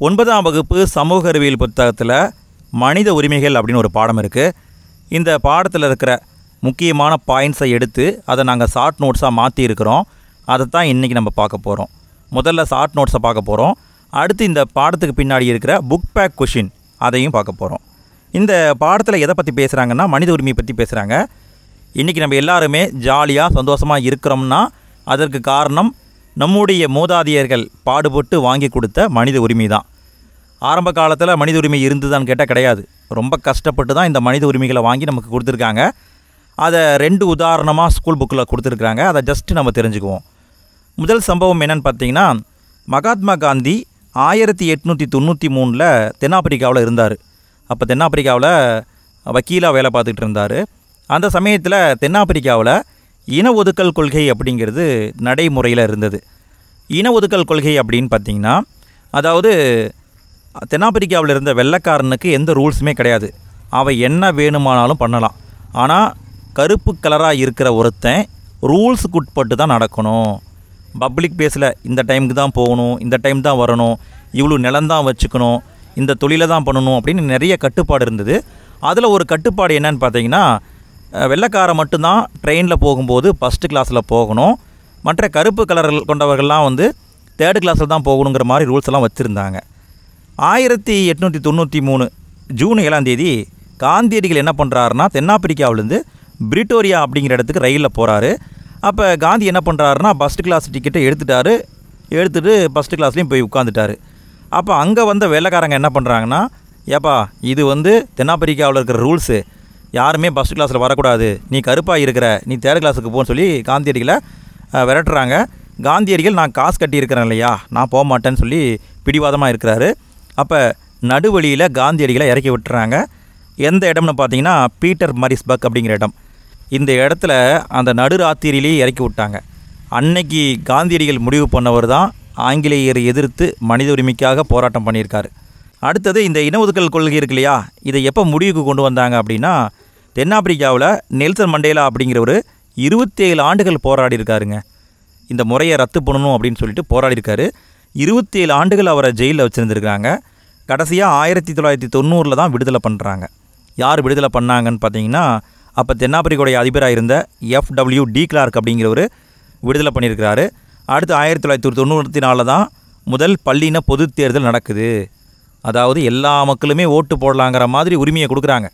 9ஆம் வகுப்பு சமூக அறிவியல் புத்தகத்தில் மனித உரிமைகள் அப்படின்னு ஒரு பாடம் இருக்குது. இந்த பாடத்தில் இருக்கிற முக்கியமான பாயிண்ட்ஸை எடுத்து அதை நாங்கள் ஷார்ட் நோட்ஸாக மாற்றியிருக்கிறோம். அதை தான் இன்றைக்கி நம்ம பார்க்க போகிறோம். முதல்ல ஷார்ட் நோட்ஸை பார்க்க போகிறோம். அடுத்து இந்த பாடத்துக்கு பின்னாடி இருக்கிற புக் பேக் கொஷின் அதையும் பார்க்க போகிறோம். இந்த பாடத்தில் எதை பற்றி பேசுகிறாங்கன்னா மனித உரிமையை பற்றி பேசுகிறாங்க. இன்றைக்கி நம்ம எல்லாருமே ஜாலியாக சந்தோஷமாக இருக்கிறோம்னா அதற்கு காரணம் நம்முடைய மூதாதையர்கள் பாடுபட்டு வாங்கி கொடுத்த மனித உரிமை தான். ஆரம்ப காலத்தில் மனித உரிமை இருந்துதான்னு கேட்டால் கிடையாது. ரொம்ப கஷ்டப்பட்டு தான் இந்த மனித உரிமைகளை வாங்கி நமக்கு கொடுத்துருக்காங்க. அதை 2 உதாரணமாக ஸ்கூல் புக்கில் கொடுத்துருக்குறாங்க. அதை ஜஸ்ட்டு நம்ம தெரிஞ்சுக்குவோம். முதல் சம்பவம் என்னென்னு பார்த்தீங்கன்னா, மகாத்மா காந்தி 1893 தென்னாப்பிரிக்காவில் இருந்தார். அப்போ தென்னாப்பிரிக்காவில் வக்கீலாக வேலை பார்த்துக்கிட்டு இருந்தார். அந்த சமயத்தில் தென்னாப்பிரிக்காவில் இன ஒதுக்கல் கொள்கை அப்படிங்கிறது நடைமுறையில் இருந்தது. இன ஒதுக்கல் கொள்கை அப்படின்னு பார்த்திங்கன்னா, அதாவது தென்னாப்பிரிக்காவில் இருந்த வெள்ளைக்காரனுக்கு எந்த ரூல்ஸுமே கிடையாது. அவன் என்ன வேணுமானாலும் பண்ணலாம். ஆனால் கருப்பு கலராக இருக்கிற ஒருத்தன் ரூல்ஸுக்கு உட்பட்டு தான் நடக்கணும். பப்ளிக் பிளேஸில் இந்த டைமுக்கு தான் போகணும், இந்த டைம் தான் வரணும், இவ்வளோ நிலந்தான் வச்சுக்கணும், இந்த தொழிலை தான் பண்ணணும் அப்படின்னு நிறைய கட்டுப்பாடு இருந்தது. அதில் ஒரு கட்டுப்பாடு என்னன்னு பார்த்தீங்கன்னா, வெள்ளைக்காரன் மட்டும்தான் ட்ரெயினில் போகும்போது ஃபஸ்ட்டு கிளாஸில் போகணும், மற்ற கருப்பு கலர்கள் கொண்டவர்கள்லாம் 3rd கிளாஸில் தான் போகணுங்கிற மாதிரி ரூல்ஸ் எல்லாம் வச்சுருந்தாங்க. 1893 ஜூன் 7ஆம் தேதி காந்தியடிகள் என்ன பண்ணுறாருன்னா, தென்னாப்பிரிக்காவிலேருந்து பிரிட்டோரியா அப்படிங்கிற இடத்துக்கு ரயிலில் போகிறாரு. அப்போ காந்தி என்ன பண்ணுறாருன்னா, ஃபஸ்ட்டு கிளாஸ் டிக்கெட்டை எடுத்துகிட்டு ஃபஸ்ட்டு கிளாஸ்லேயும் போய் உட்காந்துட்டார். அப்போ அங்கே வந்த வேலைக்காரங்க என்ன பண்ணுறாங்கன்னா, ஏப்பா இது தென்னாப்பிரிக்காவில் இருக்கிற ரூல்ஸு, யாருமே ஃபஸ்ட்டு கிளாஸில் வரக்கூடாது, நீ கருப்பாக இருக்கிற, நீ 3rd கிளாஸுக்கு போன்னு சொல்லி காந்தியடிகளை விரட்டுறாங்க. காந்தியடிகள் நான் காசு கட்டியிருக்கிறேன் இல்லையா, நான் போக மாட்டேன்னு சொல்லி பிடிவாதமாக இருக்கிறாரு. அப்போ நடுவழியில் காந்தியடிகளை இறக்கி விட்டுறாங்க. எந்த இடம்னு பார்த்தீங்கன்னா, பீட்டர் மரிஸ்பர்க் அப்படிங்கிற இடம். இந்த இடத்துல அந்த நடுராத்திரியிலேயே இறக்கி விட்டாங்க. அன்னைக்கு காந்தியடிகள் முடிவு பண்ணவர் தான் ஆங்கிலேயரை எதிர்த்து மனித உரிமைக்காக போராட்டம் பண்ணியிருக்காரு. அடுத்தது இந்த இன ஒதுக்கல் கொள்கை இருக்கு இல்லையா, இதை எப்போ முடிவுக்கு கொண்டு வந்தாங்க அப்படின்னா, தென்னாப்பிரிக்காவில் நெல்சன் மண்டேலா அப்படிங்கிறவர் 27 ஆண்டுகள் போராடி இருக்காருங்க. இந்த முறையை ரத்து பண்ணணும் அப்படின்னு சொல்லிட்டு போராடியிருக்காரு. 27 ஆண்டுகள் அவரை ஜெயிலில் வச்சுருந்துருக்காங்க. கடைசியாக 1990 தான் விடுதலை பண்ணுறாங்க. யார் விடுதலை பண்ணாங்கன்னு பார்த்தீங்கன்னா, அப்போ தென்னாப்பிரிக்காவுடைய அதிபராக இருந்த FW டி கிளார்க் அப்படிங்கிறவர் விடுதலை பண்ணியிருக்கிறாரு. அடுத்து 1994 தான் முதல் பள்ளியின பொது தேர்தல் நடக்குது. அதாவது எல்லா மக்களுமே ஓட்டு போடலாங்கிற மாதிரி உரிமையை கொடுக்குறாங்க.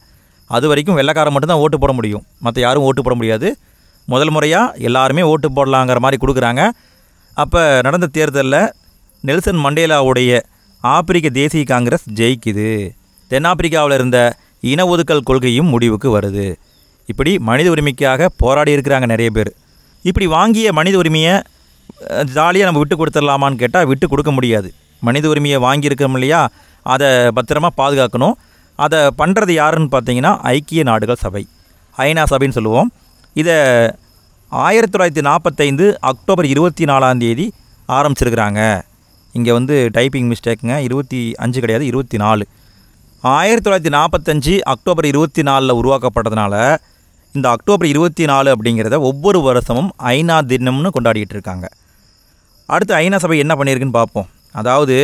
அது வரைக்கும் வெள்ளைக்காரன் மட்டும்தான் ஓட்டு போட முடியும், மற்ற யாரும் ஓட்டு போட முடியாது. முதல் முறையாக எல்லாருமே ஓட்டு போடலாங்கிற மாதிரி கொடுக்குறாங்க. அப்போ நடந்த தேர்தலில் நெல்சன் மண்டேலாவுடைய ஆப்பிரிக்க தேசிய காங்கிரஸ் ஜெயிக்குது. தென்னாப்பிரிக்காவில் இருந்த இன ஒதுக்கல் கொள்கையும் முடிவுக்கு வருது. இப்படி மனித உரிமைக்காக போராடி இருக்கிறாங்க நிறைய பேர். இப்படி வாங்கிய மனித உரிமையை ஜாலியாக நம்ம விட்டு கொடுத்துடலாமான்னு கேட்டால் விட்டு கொடுக்க முடியாது. மனித உரிமையை வாங்கியிருக்கோம் இல்லையா, அதை பத்திரமாக பாதுகாக்கணும். அதை பண்ணுறது யாருன்னு பார்த்தீங்கன்னா, ஐக்கிய நாடுகள் சபை, ஐநா சபைன்னு சொல்லுவோம். இதை 1945 அக்டோபர் 24ஆம் தேதி ஆரம்பிச்சிருக்கிறாங்க. இங்கே டைப்பிங் மிஸ்டேக்குங்க, 25 கிடையாது, 24. 1945 அக்டோபர் 24 உருவாக்கப்பட்டதுனால இந்த அக்டோபர் 24 அப்படிங்கிறத ஒவ்வொரு வருஷமும் ஐநா தினம்னு கொண்டாடிட்டு இருக்காங்க. அடுத்து ஐநா சபை என்ன பண்ணியிருக்குன்னு பார்ப்போம். அதாவது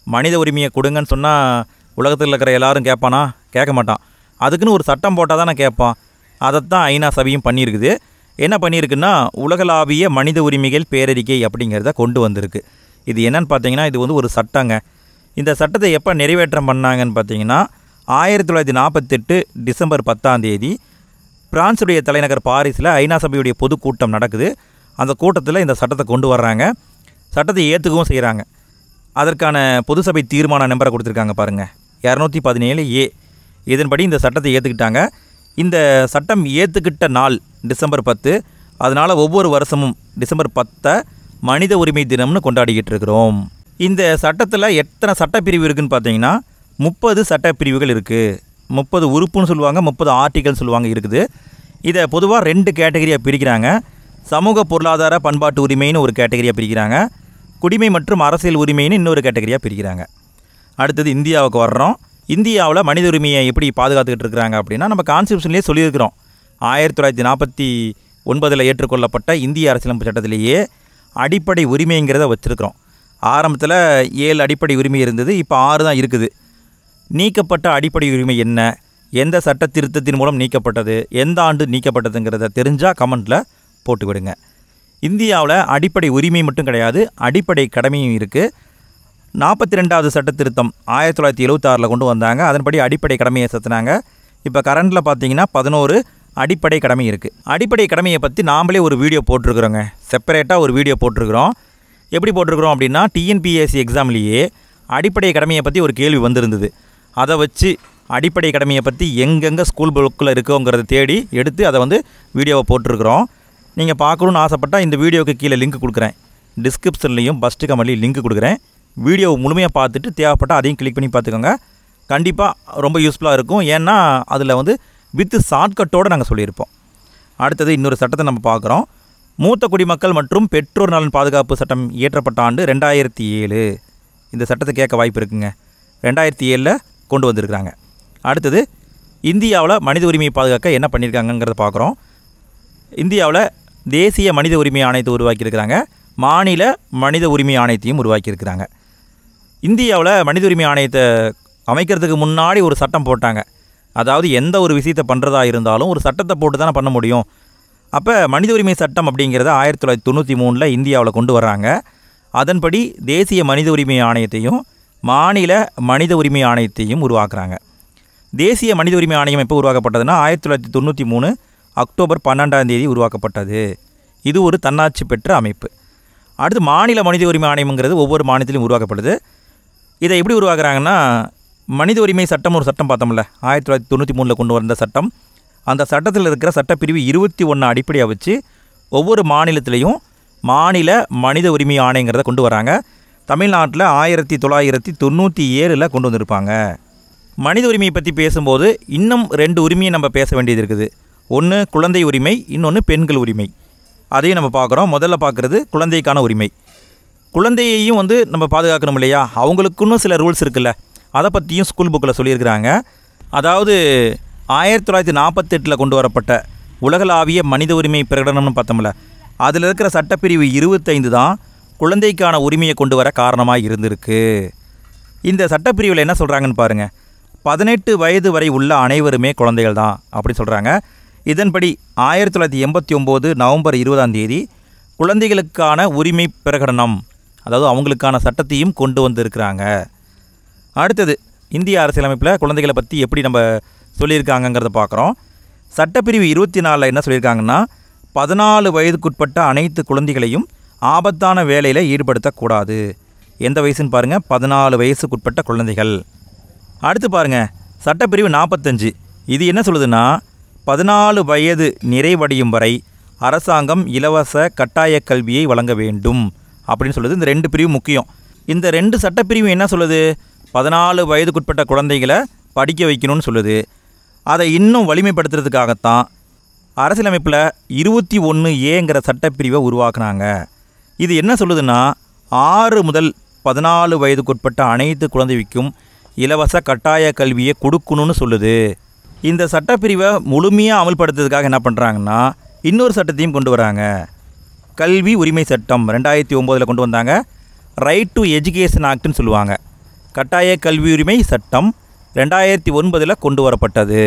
மனித உரிமையை கொடுங்கன்னு சொன்னால் உலகத்தில் இருக்கிற எல்லாரும் கேட்பானா? கேட்க மாட்டான். அதுக்குன்னு ஒரு சட்டம் போட்டால் தானே கேட்பான். அதைத்தான் ஐநா சபையும் பண்ணியிருக்குது. என்ன பண்ணியிருக்குன்னா, உலகளாவிய மனித உரிமைகள் பேரறிக்கை அப்படிங்கிறத கொண்டு வந்திருக்கு. இது என்னன்னு பார்த்தீங்கன்னா, இது ஒரு சட்டங்க. இந்த சட்டத்தை எப்போ நிறைவேற்றம் பண்ணாங்கன்னு பார்த்தீங்கன்னா, 1948 டிசம்பர் 10ஆம் தேதி பிரான்ஸுடைய தலைநகர் பாரிஸில் ஐநா சபையுடைய பொதுக்கூட்டம் நடக்குது. அந்த கூட்டத்தில் இந்த சட்டத்தை கொண்டு வர்றாங்க. சட்டத்தை ஏற்றுக்கவும் செய்கிறாங்க. அதற்கான பொது சபை தீர்மான நம்பரை கொடுத்துருக்காங்க பாருங்கள், 217A. இதன்படி இந்த சட்டத்தை ஏற்றுக்கிட்டாங்க. இந்த சட்டம் ஏற்றுக்கிட்ட நாள் டிசம்பர் 10. அதனால் ஒவ்வொரு வருஷமும் டிசம்பர் 10 மனித உரிமை தினம்னு கொண்டாடிக்கிட்டு இருக்கிறோம். இந்த சட்டத்தில் எத்தனை சட்டப்பிரிவு இருக்குதுன்னு பார்த்தீங்கன்னா, 30 சட்டப்பிரிவுகள் இருக்குது. 30 உறுப்புன்னு சொல்லுவாங்க, 30 ஆர்டிகல்னு சொல்லுவாங்க இருக்குது. இதை பொதுவாக 2 கேட்டகரியாக பிரிக்கிறாங்க. சமூக பொருளாதார பண்பாட்டு உரிமைன்னு ஒரு கேட்டகரியாக பிரிக்கிறாங்க, குடிமை மற்றும் அரசியல் உரிமைன்னு இன்னொரு கேட்டகரியாக பிரிக்கிறாங்க. அடுத்தது இந்தியாவுக்கு வர்றோம். இந்தியாவில் மனித உரிமையை எப்படி பாதுகாத்துக்கிட்டு இருக்கிறாங்க அப்படின்னா, நம்ம கான்ஸ்டியூஷன்லேயே சொல்லியிருக்கிறோம். 1949 ஏற்றுக்கொள்ளப்பட்ட இந்திய அரசியலமைப்பு சட்டத்திலேயே அடிப்படை உரிமைங்கிறத வச்சுருக்கிறோம். ஆரம்பத்தில் 7 அடிப்படை உரிமை இருந்தது, இப்போ 6 தான் இருக்குது. நீக்கப்பட்ட அடிப்படை உரிமை என்ன, எந்த சட்ட திருத்தத்தின் மூலம் நீக்கப்பட்டது, எந்த ஆண்டு நீக்கப்பட்டதுங்கிறத தெரிஞ்சால் கமெண்ட்டில் போட்டு விடுங்க. இந்தியாவில் அடிப்படை உரிமை மட்டும் கிடையாது, அடிப்படை கடமையும் இருக்குது. 42வது சட்ட திருத்தம் 1976 கொண்டு வந்தாங்க. அதன்படி அடிப்படை கடமையை சேர்த்துனாங்க. இப்போ கரண்டில் பார்த்தீங்கன்னா 11 அடிப்படை கடமை இருக்குது. அடிப்படை கடமையை பற்றி நாமளே ஒரு வீடியோ போட்டிருக்கிறோங்க, செப்பரேட்டாக ஒரு வீடியோ போட்டிருக்கிறோம். எப்படி போட்டிருக்கிறோம் அப்படின்னா, டிஎன்பிஎஸ்சி எக்ஸாம்லேயே அடிப்படை கடமையை பற்றி ஒரு கேள்வி வந்திருந்தது. அதை வச்சு அடிப்படை கடமையை பற்றி எங்கெங்கே ஸ்கூல் புக்கில் இருக்கோங்கிறத தேடி எடுத்து அதை வீடியோவை போட்டிருக்கிறோம். நீங்கள் பார்க்கணுன்னு ஆசைப்பட்டால் இந்த வீடியோவுக்கு கீழே லிங்க் கொடுக்குறேன், டிஸ்கிரிப்ஷன்லேயும் ஃபஸ்ட்டு கமெண்ட்லேயும் லிங்க் கொடுக்குறேன். வீடியோவை முழுமையாக பார்த்துட்டு தேவைப்பட்டால் அதையும் கிளிக் பண்ணி பார்த்துக்கோங்க. கண்டிப்பாக ரொம்ப யூஸ்ஃபுல்லாக இருக்கும். ஏன்னா அதில் வித்து ஷார்ட்கட்டோடு நாங்கள் சொல்லியிருப்போம். அடுத்தது இன்னொரு சட்டத்தை நம்ம பார்க்குறோம். மூத்த குடிமக்கள் மற்றும் பெற்றோர் நலன் பாதுகாப்பு சட்டம் இயற்றப்பட்ட ஆண்டு 2007. இந்த சட்டத்தை கேட்க வாய்ப்பு இருக்குங்க. 2007 கொண்டு வந்திருக்கிறாங்க. அடுத்தது இந்தியாவில் மனித உரிமையை பாதுகாக்க என்ன பண்ணியிருக்காங்கங்கிறத பார்க்குறோம். இந்தியாவில் தேசிய மனித உரிமை ஆணையத்தை உருவாக்கியிருக்கிறாங்க, மாநில மனித உரிமை ஆணையத்தையும் உருவாக்கியிருக்கிறாங்க. இந்தியாவில் மனித உரிமை ஆணையத்தை அமைக்கிறதுக்கு முன்னாடி ஒரு சட்டம் போட்டாங்க. அதாவது எந்த ஒரு விஷயத்தை பண்ணுறதா இருந்தாலும் ஒரு சட்டத்தை போட்டு தானே பண்ண முடியும். அப்போ மனித உரிமை சட்டம் அப்படிங்கிறத 1993 இந்தியாவில் கொண்டு வர்றாங்க. அதன்படி தேசிய மனித உரிமை ஆணையத்தையும் மாநில மனித உரிமை ஆணையத்தையும் உருவாக்குறாங்க. தேசிய மனித உரிமை ஆணையம் எப்போ உருவாக்கப்பட்டதுன்னா 1993 அக்டோபர் 12 உருவாக்கப்பட்டது. இது ஒரு தன்னாட்சி பெற்ற அமைப்பு. அடுத்து மாநில மனித உரிமை ஆணையம்ங்கிறது ஒவ்வொரு மாநிலத்திலும் உருவாக்கப்படுது. இதை எப்படி உருவாக்குறாங்கன்னா, மனித உரிமை சட்டம் ஒரு சட்டம் பார்த்தோம்ல, 1993 கொண்டு வந்த சட்டம். அந்த சட்டத்தில் இருக்கிற சட்டப்பிரிவு 21 அடிப்படையாக வச்சு ஒவ்வொரு மாநிலத்திலையும் மாநில மனித உரிமை ஆணையங்கிறத கொண்டு வராங்க. தமிழ்நாட்டில் 1997 கொண்டு வந்திருப்பாங்க. மனித உரிமையை பற்றி பேசும்போது இன்னும் 2 உரிமையை நம்ம பேச வேண்டியது இருக்குது. ஒன்று குழந்தை உரிமை, இன்னொன்று பெண்கள் உரிமை. அதையும் நம்ம பார்க்குறோம். முதல்ல பார்க்குறது குழந்தைக்கான உரிமை. குழந்தையையும் நம்ம பாதுகாக்கணும் இல்லையா, அவங்களுக்குன்னு சில ரூல்ஸ் இருக்குல்ல, அதை பற்றியும் ஸ்கூல் புக்கில் சொல்லியிருக்கிறாங்க. அதாவது 1948 கொண்டு வரப்பட்ட உலகளாவிய மனித உரிமை பிரகடனம்னு பார்த்தோம்ல, அதில் இருக்கிற சட்டப்பிரிவு 25 தான் குழந்தைக்கான உரிமையை கொண்டு வர காரணமாக இருந்திருக்கு. இந்த சட்டப்பிரிவில் என்ன சொல்கிறாங்கன்னு பாருங்கள். 18 வயது வரை உள்ள அனைவருமே குழந்தைகள் தான் அப்படி சொல்கிறாங்க. இதன்படி 1989 நவம்பர் 20 குழந்தைகளுக்கான உரிமை பிரகடனம், அதாவது அவங்களுக்கான சட்டத்தையும் கொண்டு வந்திருக்கிறாங்க. அடுத்தது இந்திய அரசியலமைப்பில் குழந்தைகளை பற்றி எப்படி நம்ம சொல்லியிருக்காங்கங்கிறத பார்க்குறோம். சட்டப்பிரிவு 24 என்ன சொல்லியிருக்காங்கன்னா, 14 வயதுக்குட்பட்ட அனைத்து குழந்தைகளையும் ஆபத்தான வேலையில் ஈடுபடுத்தக்கூடாது. எந்த வயசுன்னு பாருங்கள், 14 வயசுக்குட்பட்ட குழந்தைகள். அடுத்து பாருங்கள் சட்டப்பிரிவு 45. இது என்ன சொல்லுதுன்னா, 14 வயது நிறைவடையும் வரை அரசாங்கம் இலவச கட்டாய கல்வியை வழங்க வேண்டும் அப்படின்னு சொல்லுது. இந்த 2 பிரிவு முக்கியம். இந்த 2 சட்டப்பிரிவு என்ன சொல்லுது, 14 வயதுக்குட்பட்ட குழந்தைகளை படிக்க வைக்கணும்னு சொல்லுது. அதை இன்னும் வலிமைப்படுத்துறதுக்காகத்தான் அரசியலமைப்பில் 21A சட்டப்பிரிவை உருவாக்குனாங்க. இது என்ன சொல்லுதுன்னா, 6 முதல் 14 வயதுக்குட்பட்ட அனைத்து குழந்தைக்கும் இலவச கட்டாய கல்வியை கொடுக்கணும்னு சொல்லுது. இந்த சட்டப்பிரிவை முழுமையாக அமல்படுத்துறதுக்காக என்ன பண்ணுறாங்கன்னா, இன்னொரு சட்டத்தையும் கொண்டு வராங்க. கல்வி உரிமை சட்டம் 2009 கொண்டு வந்தாங்க. ரைட் டு எஜுகேஷன் ஆக்ட்னு சொல்லுவாங்க. கட்டாய கல்வி உரிமை சட்டம் 2009 கொண்டு வரப்பட்டது.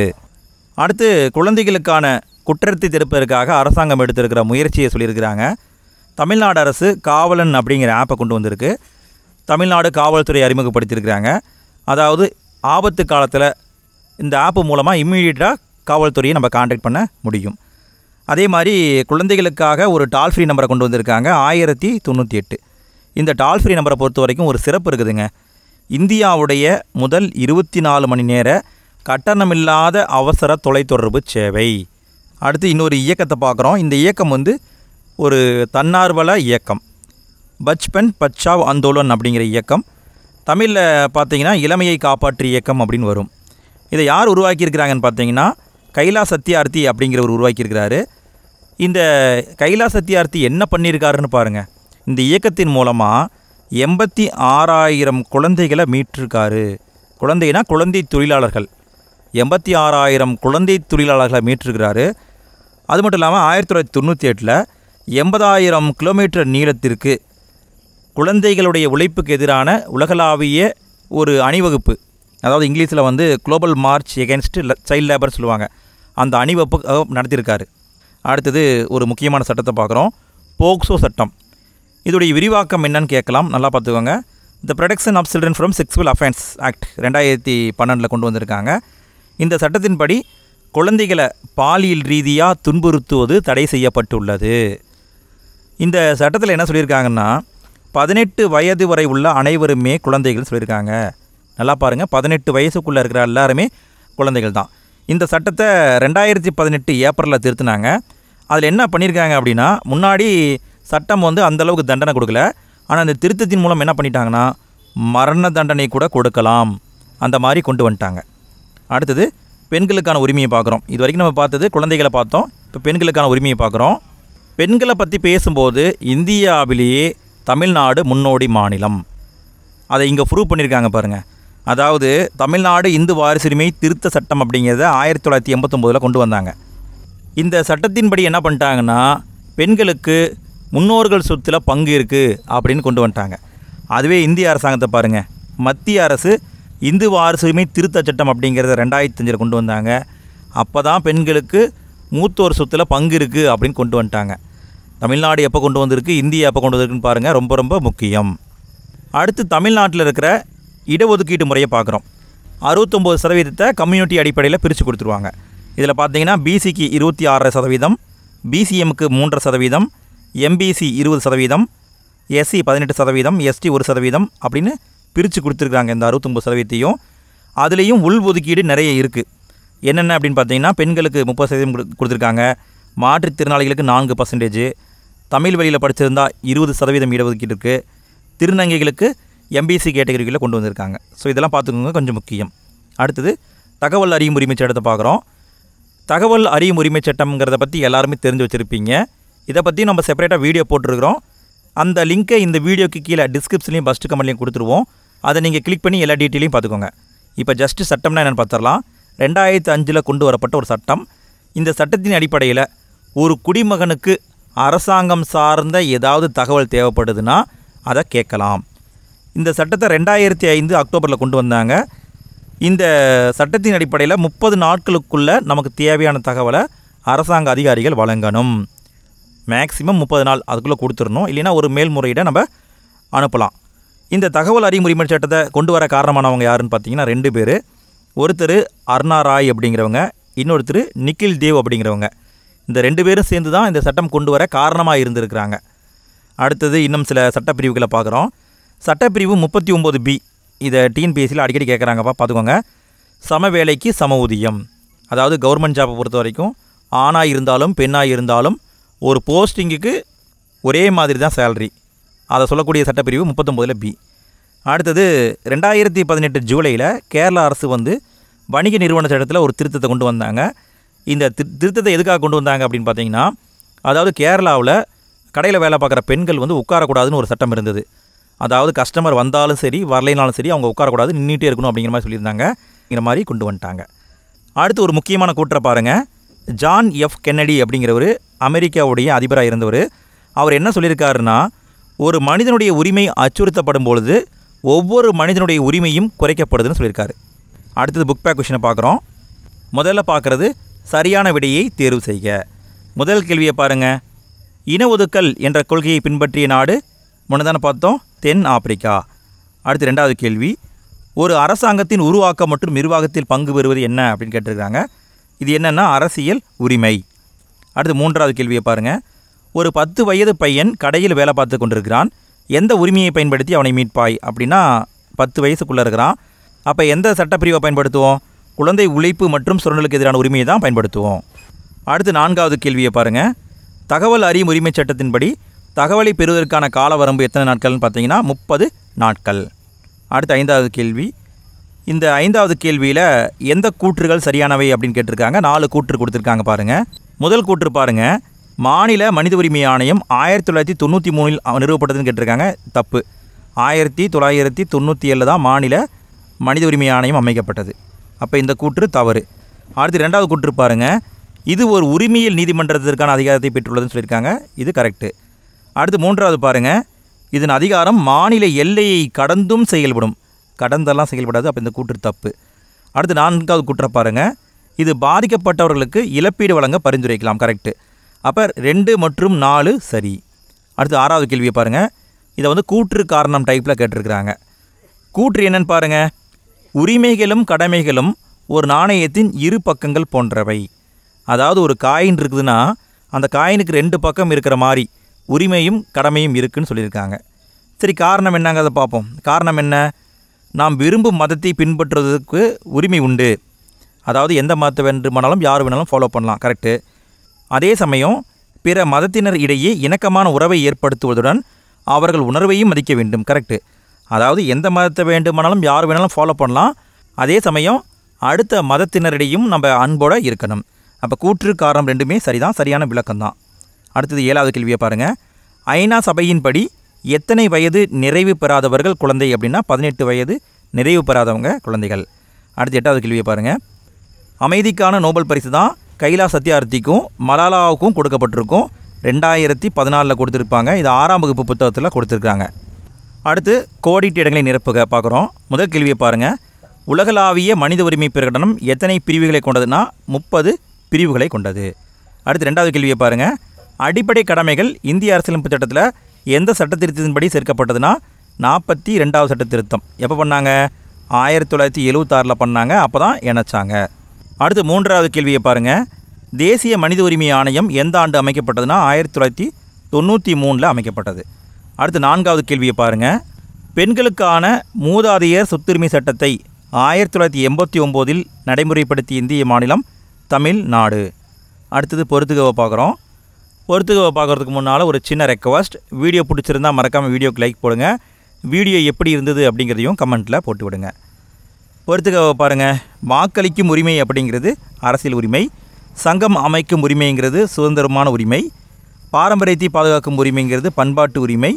அடுத்து குழந்தைகளுக்கான குற்றத்தை தடுப்பதற்காக அரசாங்கம் எடுத்திருக்கிற முயற்சியை சொல்லியிருக்கிறாங்க. தமிழ்நாடு அரசு காவலன் அப்படிங்கிற ஆப்பை கொண்டு வந்திருக்கு. தமிழ்நாடு காவல்துறை அறிமுகப்படுத்தியிருக்கிறாங்க. அதாவது ஆபத்து காலத்தில் இந்த ஆப்பு மூலமாக இம்மீடியட்டாக காவல்துறையை நம்ம கான்டாக்ட் பண்ண முடியும். அதே மாதிரி குழந்தைகளுக்காக ஒரு டால் ஃப்ரீ நம்பரை கொண்டு வந்திருக்காங்க, 1098. இந்த டால் ஃப்ரீ நம்பரை பொறுத்த வரைக்கும் ஒரு சிறப்பு இருக்குதுங்க. இந்தியாவுடைய முதல் 24 மணி நேர கட்டணமில்லாத அவசர தொலைத்தொடர்பு சேவை. அடுத்து இன்னொரு இயக்கத்தை பார்க்குறோம். இந்த இயக்கம் ஒரு தன்னார்வல இயக்கம், பச்பன் பச்சாவ் ஆந்தோலன் அப்படிங்கிற இயக்கம். தமிழில் பார்த்தீங்கன்னா இளமையை காப்பாற்று இயக்கம் அப்படின்னு வரும். இதை யார் உருவாக்கியிருக்கிறாங்கன்னு பார்த்தீங்கன்னா, கைலாஷ் சத்யார்த்தி அப்படிங்கிறவர் உருவாக்கியிருக்கிறாரு. இந்த கைலாஷ் சத்யார்த்தி என்ன பண்ணியிருக்காருன்னு பாருங்கள். இந்த இயக்கத்தின் மூலமாக 86,000 குழந்தைகளை மீட்டிருக்காரு. குழந்தைனா குழந்தை தொழிலாளர்கள். 86,000 குழந்தை தொழிலாளர்களை மீட்டிருக்கிறாரு. அது மட்டும் இல்லாமல் 1998 80,000 கிலோமீட்டர் நீளத்திற்கு குழந்தைகளுடைய உழைப்புக்கு எதிரான உலகளாவிய ஒரு அணிவகுப்பு, அதாவது இங்கிலீஷில் வந்து global March against child labour சொல்லுவாங்க, அந்த அணிவகுப்பு நடத்தியிருக்காரு. அடுத்தது ஒரு முக்கியமான சட்டத்தை பார்க்குறோம், போக்சோ சட்டம். இதோடைய விரிவாக்கம் என்னன்னு கேட்கலாம், நல்லா பார்த்துக்கோங்க. The protection of children from sexual offence act 2012 கொண்டு வந்திருக்காங்க. இந்த சட்டத்தின்படி குழந்தைகளை பாலியல் ரீதியாக துன்புறுத்துவது தடை செய்யப்பட்டுள்ளது. இந்த சட்டத்தில் என்ன சொல்லியிருக்காங்கன்னா, 18 வயது வரை உள்ள அனைவருமே குழந்தைகள் சொல்லியிருக்காங்க. நல்லா பாருங்கள், 18 வயசுக்குள்ளே இருக்கிற எல்லாருமே குழந்தைகள் தான். இந்த சட்டத்தை 2018 ஏப்ரலில் திருத்தினாங்க. அதில் என்ன பண்ணியிருக்காங்க அப்படின்னா, முன்னாடி சட்டம் வந்து அந்தளவுக்கு தண்டனை கொடுக்கல. ஆனால் அந்த திருத்தத்தின் மூலம் என்ன பண்ணிட்டாங்கன்னா, மரண தண்டனை கூட கொடுக்கலாம், அந்த மாதிரி கொண்டு வந்துட்டாங்க. அடுத்தது பெண்களுக்கான உரிமையை பார்க்குறோம். இது வரைக்கும் நம்ம பார்த்தது குழந்தைகளை பார்த்தோம், இப்போ பெண்களுக்கான உரிமையை பார்க்குறோம். பெண்களை பற்றி பேசும்போது இந்தியாவிலேயே தமிழ்நாடு முன்னோடி மாநிலம். அதை இங்கே ப்ரூவ் பண்ணியிருக்காங்க பாருங்கள். அதாவது தமிழ்நாடு இந்து வாரிசுரிமை திருத்த சட்டம் அப்படிங்கிறத 1989 கொண்டு வந்தாங்க. இந்த சட்டத்தின்படி என்ன பண்ணிட்டாங்கன்னா, பெண்களுக்கு முன்னோர்கள் சொத்தில் பங்கு இருக்குது அப்படின்னு கொண்டு வந்துட்டாங்க. அதுவே இந்திய அரசாங்கத்தை பாருங்கள், மத்திய அரசு இந்து வாரிசுரிமை திருத்த சட்டம் அப்படிங்கிறத 2005 கொண்டு வந்தாங்க. அப்போ தான் பெண்களுக்கு மூத்தோர் சொத்தில் பங்கு இருக்குது அப்படின்னு கொண்டு வந்துட்டாங்க. தமிழ்நாடு எப்போ கொண்டு வந்திருக்கு, இந்தியா எப்போ கொண்டு வந்திருக்குன்னு பாருங்கள், ரொம்ப ரொம்ப முக்கியம். அடுத்து தமிழ்நாட்டில் இருக்கிற இடஒதுக்கீட்டு முறையை பார்க்குறோம். 69% கம்யூனிட்டி அடிப்படையில் பிரித்து கொடுத்துருவாங்க. இதில் பார்த்தீங்கன்னா பிசிக்கு 26%, பிசிஎம்க்கு 3%, எம்பிசி 20%, எஸ்சி 18%, எஸ்டி 1% அப்படின்னு பிரித்து கொடுத்துருக்காங்க. இந்த 69%. அதுலேயும் உள் ஒதுக்கீடு நிறைய இருக்குது. என்னென்ன அப்படின்னு பார்த்தீங்கன்னா, பெண்களுக்கு 30% கொடுத்துருக்காங்க, மாற்றுத்திறனாளிகளுக்கு 4%, தமிழ் வழியில் படிச்சிருந்தால் 20% இடஒதுக்கீடு இருக்குது, திருநங்கைகளுக்கு எம்பிசி கேட்டகரியில் கொண்டு வந்திருக்காங்க. ஸோ இதெல்லாம் பார்த்துக்கோங்க, கொஞ்சம் முக்கியம். அடுத்தது தகவல் அறியும் உரிமை சட்டத்தை பார்க்குறோம். தகவல் அறியும் உரிமை சட்டம்ங்கிறத பற்றி எல்லாருமே தெரிஞ்சு வச்சுருப்பீங்க. இதை பற்றி நம்ம செப்பரேட்டாக வீடியோ போட்டிருக்கிறோம். அந்த லிங்க்கை இந்த வீடியோக்கு கீழே டிஸ்கிரிப்ஷன்லையும் ஃபஸ்ட்டு கமெண்ட்லையும் கொடுத்துருவோம். அதை நீங்கள் கிளிக் பண்ணி எல்லா டீட்டெயிலையும் பார்த்துக்கோங்க. இப்போ ஜஸ்ட்டு சட்டம்னா என்னென்னு பார்த்துடலாம். 2005 கொண்டு வரப்பட்ட ஒரு சட்டம். இந்த சட்டத்தின் அடிப்படையில் ஒரு குடிமகனுக்கு அரசாங்கம் சார்ந்த ஏதாவது தகவல் தேவைப்படுதுன்னா அதை கேட்கலாம். இந்த சட்டத்தை 2005 அக்டோபரில் கொண்டு வந்தாங்க. இந்த சட்டத்தின் அடிப்படையில் 30 நாட்களுக்குள்ளே நமக்கு தேவையான தகவலை அரசாங்க அதிகாரிகள் வழங்கணும். மேக்ஸிமம் 30 நாள் அதுக்குள்ளே கொடுத்துடணும், இல்லைன்னா ஒரு மேல்முறையீடை நம்ம அனுப்பலாம். இந்த தகவல் அறியும் உரிமை சட்டத்தை கொண்டு வர காரணமானவங்க யாருன்னு பார்த்தீங்கன்னா 2 பேர். ஒருத்தர் அருணா ராய் அப்படிங்கிறவங்க, இன்னொருத்தர் நிக்கில் தேவ் அப்படிங்கிறவங்க. இந்த 2 பேரும் சேர்ந்து தான் இந்த சட்டம் கொண்டு வர காரணமாக இருந்திருக்கிறாங்க. அடுத்தது இன்னும் சில சட்டப்பிரிவுகளை பார்க்குறோம். சட்டப்பிரிவு 39B, இதை டிஎன்பிஎஸ்சியில் அடிக்கடி கேட்குறாங்கப்பா, பார்த்துக்கோங்க. சம வேலைக்கு சம ஊதியம். அதாவது கவர்மெண்ட் ஜாப்பை பொறுத்த வரைக்கும் ஆணாக இருந்தாலும் பெண்ணாக இருந்தாலும் ஒரு போஸ்டிங்குக்கு ஒரே மாதிரி தான் சேலரி. அதை சொல்லக்கூடிய சட்டப்பிரிவு 39B. அடுத்தது 2018 ஜூலையில் கேரளா அரசு வந்து வணிக நிறுவன சட்டத்தில் ஒரு திருத்தத்தை கொண்டு வந்தாங்க. இந்த திருத்தத்தை எதுக்காக கொண்டு வந்தாங்க அப்படின்னு பார்த்தீங்கன்னா, அதாவது கேரளாவில் கடையில் வேலை பார்க்குற பெண்கள் வந்து உட்காரக்கூடாதுன்னு ஒரு சட்டம் இருந்தது. அதாவது கஸ்டமர் வந்தாலும் சரி வரலைனாலும் சரி அவங்க உட்காரக்கூடாது, நின்றுட்டே இருக்கணும் அப்படிங்கிற மாதிரி சொல்லியிருந்தாங்க. இந்த மாதிரி கொண்டு வந்துட்டாங்க. அடுத்து ஒரு முக்கியமான கூற்றை பாருங்கள். ஜான் எஃப் கென்னடி அப்படிங்கிறவர் அமெரிக்காவுடைய அதிபராக இருந்தவர். அவர் என்ன சொல்லியிருக்காருன்னா, ஒரு மனிதனுடைய உரிமை அச்சுறுத்தப்படும் பொழுது ஒவ்வொரு மனிதனுடைய உரிமையும் குறைக்கப்படுதுன்னு சொல்லியிருக்காரு. அடுத்தது புக் பேக் கொஷினை பார்க்குறோம். முதல்ல பார்க்குறது சரியான விடையை தேர்வு செய்க. முதல் கேள்வியை பாருங்கள். இன ஒதுக்கல் என்ற கொள்கையை பின்பற்றிய நாடு முன்னதான பார்த்தோம், தென் ஆப்பிரிக்கா. அடுத்து 2வது கேள்வி, ஒரு அரசாங்கத்தின் உருவாக்கம் மற்றும் நிர்வாகத்தில் பங்கு பெறுவது என்ன அப்படின்னு கேட்டிருக்காங்க. இது என்னென்னா அரசியல் உரிமை. அடுத்து 3வது கேள்வியை பாருங்கள். ஒரு 10 வயது பையன் கடையில் வேலை பார்த்து கொண்டிருக்கிறான். எந்த உரிமையை பயன்படுத்தி அவனை மீட்பாய் அப்படின்னா 10 வயசுக்குள்ளே இருக்கிறான். அப்போ எந்த சட்டப்பிரிவை பயன்படுத்துவோம்? குழந்தை உழைப்பு மற்றும் சுரண்டலுக்கு எதிரான உரிமையை தான் பயன்படுத்துவோம். அடுத்து 4வது கேள்வியை பாருங்கள். தகவல் அறியும் உரிமை சட்டத்தின்படி தகவலை பெறுவதற்கான கால வரம்பு எத்தனை நாட்கள்னு பார்த்தீங்கன்னா 30 நாட்கள். அடுத்து 5வது கேள்வி. இந்த 5வது கேள்வியில் எந்த கூற்றுகள் சரியானவை அப்படின்னு கேட்டிருக்காங்க. 4 கூற்று கொடுத்துருக்காங்க பாருங்கள். முதல் கூற்று பாருங்கள். மாநில மனித உரிமை ஆணையம் 1993 நிறுவப்பட்டதுன்னு கேட்டிருக்காங்க. தப்பு. 1997 தான் மாநில மனித உரிமை ஆணையம் அமைக்கப்பட்டது. அப்போ இந்த கூற்று தவறு. அடுத்து 2வது கூற்று பாருங்கள். இது ஒரு உரிமையியல் நீதிமன்றத்திற்கான அதிகாரத்தை பெற்றுள்ளதுன்னு சொல்லியிருக்காங்க. இது கரெக்டு. அடுத்து 3வது பாருங்கள். இதன் அதிகாரம் மாநில எல்லையை கடந்தும் செயல்படும். கடந்தெல்லாம் செயல்படாது. அப்போ இந்த கூற்று தப்பு. அடுத்து 4வது கூற்றை பாருங்கள். இது பாதிக்கப்பட்டவர்களுக்கு இழப்பீடு வழங்க பரிந்துரைக்கலாம். கரெக்டு. அப்போ 2 மற்றும் 4 சரி. அடுத்து 6வது கேள்வியை பாருங்கள். இதை வந்து கூற்று காரணம் டைப்பில் கேட்டிருக்கிறாங்க. கூற்று என்னன்னு பாருங்கள். உரிமைகளும் கடமைகளும் ஒரு நாணயத்தின் இரு பக்கங்கள் போன்றவை. அதாவது ஒரு காயின் இருக்குதுன்னா அந்த காயினுக்கு 2 பக்கம் இருக்கிற மாதிரி உரிமையும் கடமையும் இருக்குதுன்னு சொல்லியிருக்காங்க. சரி, காரணம் என்னங்க அதை பார்ப்போம். காரணம் என்ன? நாம் விரும்பும் மதத்தை பின்பற்றுவதற்கு உரிமை உண்டு. அதாவது எந்த மதத்தை வேண்டுமானாலும் யார் வேணாலும் ஃபாலோ பண்ணலாம். கரெக்டு. அதே சமயம் பிற மதத்தினர் இடையே இணக்கமான உறவை ஏற்படுத்துவதுடன் அவர்கள் உணர்வையும் மதிக்க வேண்டும். கரெக்டு. அதாவது எந்த மதத்தை வேண்டுமானாலும் யார் வேணாலும் ஃபாலோ பண்ணலாம். அதே சமயம் அடுத்த மதத்தினரிடையும் நம்ம அன்போடு இருக்கணும். அப்போ கூற்று காரணம் 2மே சரிதான், சரியான விளக்கம்தான். அடுத்தது 7வது கேள்வியை பாருங்கள். ஐநா சபையின்படி எத்தனை வயது நிறைவு பெறாதவர்கள் குழந்தை அப்படின்னா 18 வயது நிறைவு பெறாதவங்க குழந்தைகள். அடுத்து 8வது கேள்வியை பாருங்கள். அமைதிக்கான நோபல் பரிசு தான் கைலாஷ் சத்யார்த்திக்கும் மலாலாவுக்கும் கொடுக்கப்பட்டிருக்கும். 2014 கொடுத்துருப்பாங்க. இது 6ஆம் வகுப்பு புத்தகத்தில் கொடுத்துருக்காங்க. அடுத்து கோடிட்டு இடங்களை நிரப்புக பார்க்குறோம். முதல் கேள்வியை பாருங்கள். உலகளாவிய மனித உரிமை பிரகடனம் எத்தனை பிரிவுகளை கொண்டதுன்னா 30 பிரிவுகளை கொண்டது. அடுத்து 2வது கேள்வியை பாருங்கள். அடிப்படை கடமைகள் இந்திய அரசியலமைப்பு சட்டத்தில் எந்த சட்டத்திருத்தத்தின்படி சேர்க்கப்பட்டதுன்னா 42வது சட்ட திருத்தம். எப்போ பண்ணாங்க? 1976 பண்ணாங்க. அப்போ தான் இணைச்சாங்க. அடுத்து 3வது கேள்வியை பாருங்கள். தேசிய மனித உரிமை ஆணையம் எந்த ஆண்டு அமைக்கப்பட்டதுன்னா 1993 அமைக்கப்பட்டது. அடுத்து 4வது கேள்வியை பாருங்கள். பெண்களுக்கான மூதாதையர் சொத்துரிமை சட்டத்தை 1989 நடைமுறைப்படுத்திய இந்திய மாநிலம் தமிழ்நாடு. அடுத்தது பொறுத்துகவை பார்க்குறோம். பொறுத்துகவை பார்க்குறதுக்கு முன்னால் ஒரு சின்ன ரெக்வஸ்ட். வீடியோ பிடிச்சிருந்தால் மறக்காமல் வீடியோக்கு லைக் போடுங்க. வீடியோ எப்படி இருந்தது அப்படிங்கிறதையும் கமெண்ட்டில் போட்டு விடுங்க. பொறுத்துகவை பாருங்கள். வாக்களிக்கும் உரிமை அப்படிங்கிறது அரசியல் உரிமை. சங்கம் அமைக்கும் உரிமைங்கிறது சுதந்திரமான உரிமை. பாரம்பரியத்தை பாதுகாக்கும் உரிமைங்கிறது பண்பாட்டு உரிமை.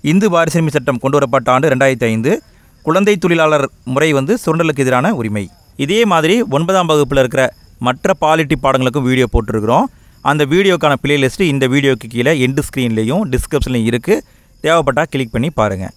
இந்து வாரிசுரிமை சட்டம் கொண்டு வரப்பட்ட ஆண்டு 2005. குழந்தை தொழிலாளர் முறை சுரண்டலுக்கு எதிரான உரிமை. இதே மாதிரி 9ஆம் வகுப்பில் இருக்கிற மற்ற பாலிட்டி பாடங்களுக்கும் வீடியோ போட்டிருக்கிறோம். அந்த வீடியோக்கான பிளேலிஸ்ட்டு இந்த வீடியோக்கு கீழே எண்டு ஸ்க்ரீன்லேயும் டிஸ்கிரிப்ஷன்லையும் இருக்குது. தேவைப்பட்டால் கிளிக் பண்ணி பாருங்கள்.